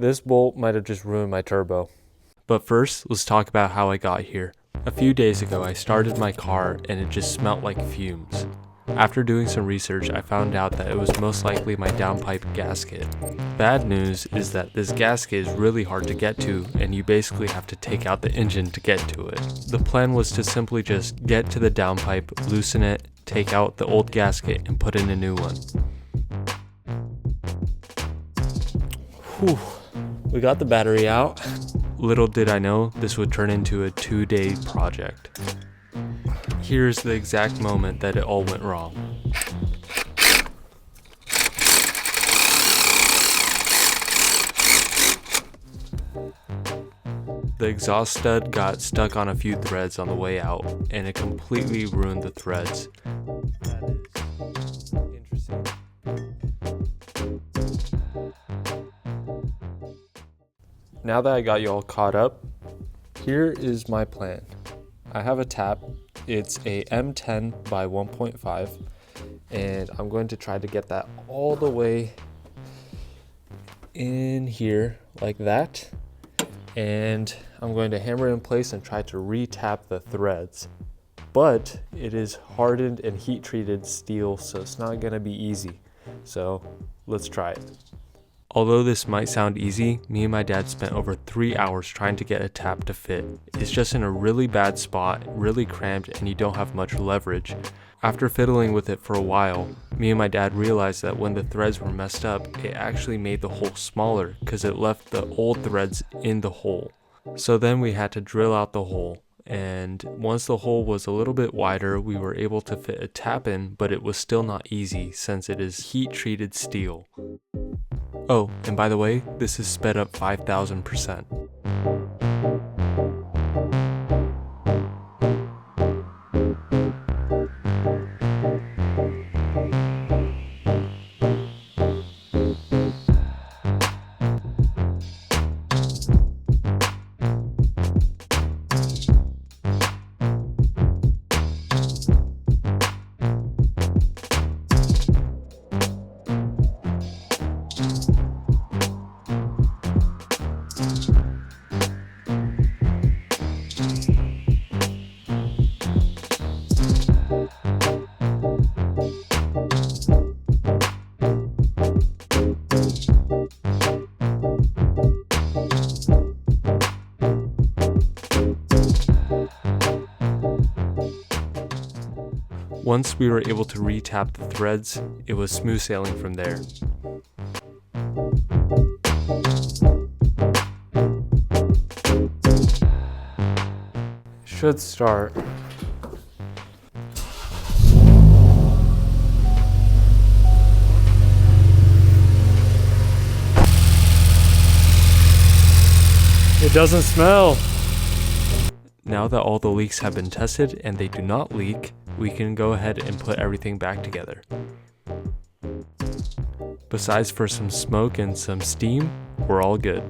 This bolt might have just ruined my turbo. But first, let's talk about how I got here. A few days ago, I started my car and it just smelled like fumes. After doing some research, I found out that it was most likely my downpipe gasket. Bad news is that this gasket is really hard to get to, and you basically have to take out the engine to get to it. The plan was to simply just get to the downpipe, loosen it, take out the old gasket, and put in a new one. Whew. We got the battery out. Little did I know this would turn into a 2-day project. Here's the exact moment that it all went wrong. The exhaust stud got stuck on a few threads on the way out, and it completely ruined the threads. That is interesting. Now that I got you all caught up, here is my plan. I have a tap. It's a M10 by 1.5, and I'm going to try to get that all the way in here like that, and I'm going to hammer it in place and try to re-tap the threads. But it is hardened and heat treated steel, so it's not going to be easy. So let's try it. Although this might sound easy, me and my dad spent over 3 hours trying to get a tap to fit. It's just in a really bad spot, really cramped, and you don't have much leverage. After fiddling with it for a while, me and my dad realized that when the threads were messed up, it actually made the hole smaller because it left the old threads in the hole. So then we had to drill out the hole. And once the hole was a little bit wider, we were able to fit a tap in, but it was still not easy since it is heat treated steel. Oh, and by the way, this is sped up 5,000%. Once we were able to re-tap the threads, it was smooth sailing from there. Should start. It doesn't smell. Now that all the leaks have been tested and they do not leak, we can go ahead and put everything back together. Besides for some smoke and some steam, we're all good.